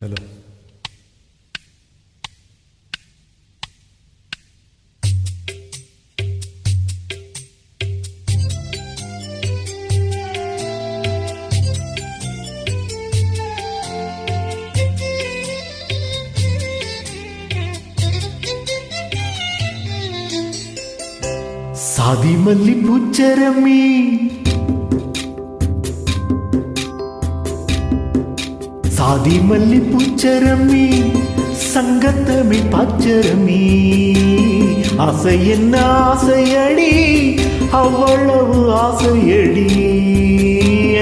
Hello. சாதி மல்லி பூச்சரமி சாதி மல்லி பூச்சரமி சங்கத்தமிழ் பாச்சரமி ஆசை என்ன ஆசையடி அவ்வளவு ஆசையடி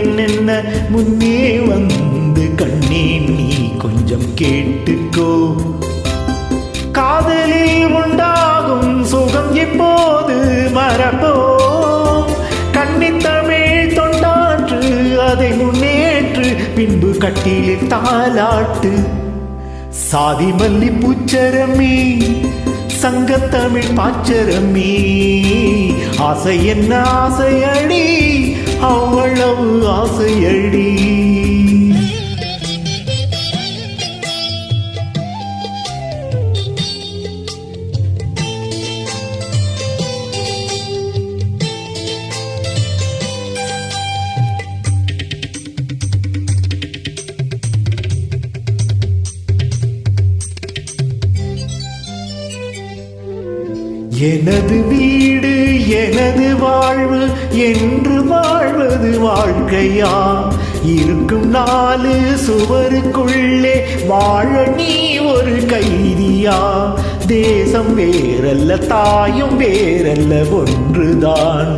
என்னென்ன முன்னே வந்து கண்ணே நீ கொஞ்சம் கேட்டுக்கோ. காதலில் உண்டாகும் சுகம் இப்போது மறப்போம். கன்னித்தமிழ் தொண்டாற்று அதை முன்னேற்று பின்பு கட்டிலில் தாலாட்டு. சாதி மல்லி பூச்சரமி சங்கத்தமிழ் பாச்சரமி ஆசை என்ன ஆசையடி அவ்வளவு ஆசையடி. எனது வீடு எனது வாழ்வு என்று வாழ்வது வாழ்க்கையா? இருக்கும் 4 சுவருக்குள்ளே வாழ நீ ஒரு கைதியா? தேசம் வேறல்ல தாயும் வேறல்ல ஒன்றுதான்.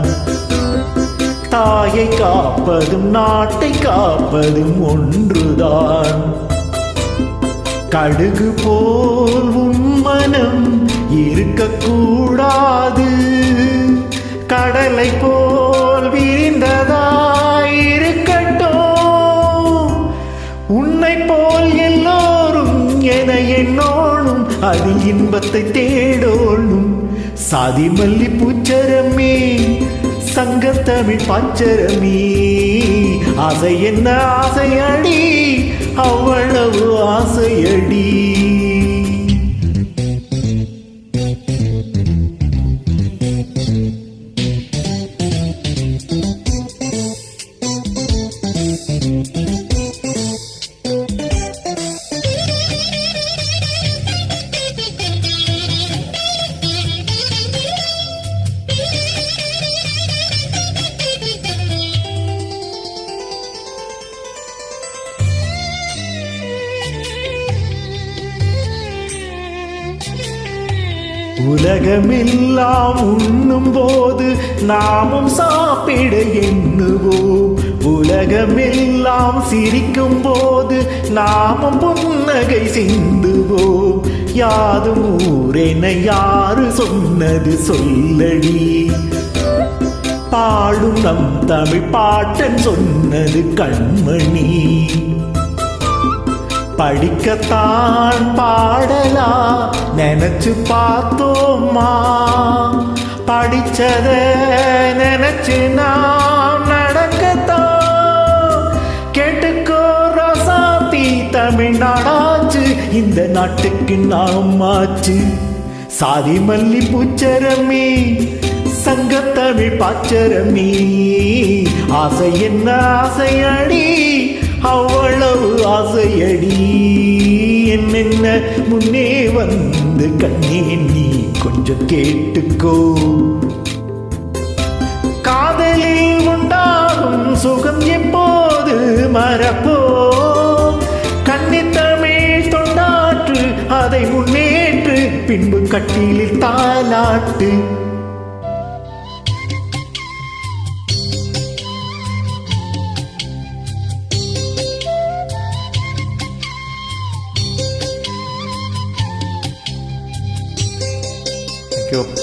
தாயை காப்பதும் நாட்டை காப்பதும் ஒன்றுதான். கடுகு போல் உன் மனம் இருக்கக்கூடாது. கடலை போல் விரிந்ததாய் இருக்கட்டும். உன்னை போல் எல்லோரும் என எண்ணோனும் அதில் இன்பத்தை தேடோனும். சாதி மல்லி பூச்சரமே சங்கத்தமிழ் பாச்சரமி ஆசை என்ன ஆசையடி அவ்வளவு ஆசையடி. உலகமெல்லாம் உண்ணும் போது நாமும் சாப்பிட எண்ணுவோம். உலகமெல்லாம் சிரிக்கும் போது நாமும் புன்னகை சிந்துவோம். யாதும் ஊரென யாரு சொன்னது சொல்லடி? பாடும் நம் தமிழ் பாட்டன் சொன்னது கண்மணி. படிக்கத்தான் பாடலா நினைச்சு பார்த்தோமா? படிச்சத நினைச்சு நாம் நடக்கத்தான். கேட்டுக்கோ ராசாத்தி தமிழ்நாடாச்சு இந்த நாட்டுக்கு நாம் ஆச்சு. சாதி மல்லி பூச்சரமி சங்கத்தமிழ் பாச்சரமி ஆசை என்ன ஆசையடி அவ்வளவு ஆசையடி. என்னென்ன முன்னே வந்து கண்ணே நீ கொஞ்சம் கேட்டுக்கோ. காதலில் உண்டாகும் சுகம் எப்போது மறப்போம். கன்னித்தமிழ் தொண்டாற்று அதை முன்னேற்று பின்பு கட்டிலில் தாலாட்டு. Thank you.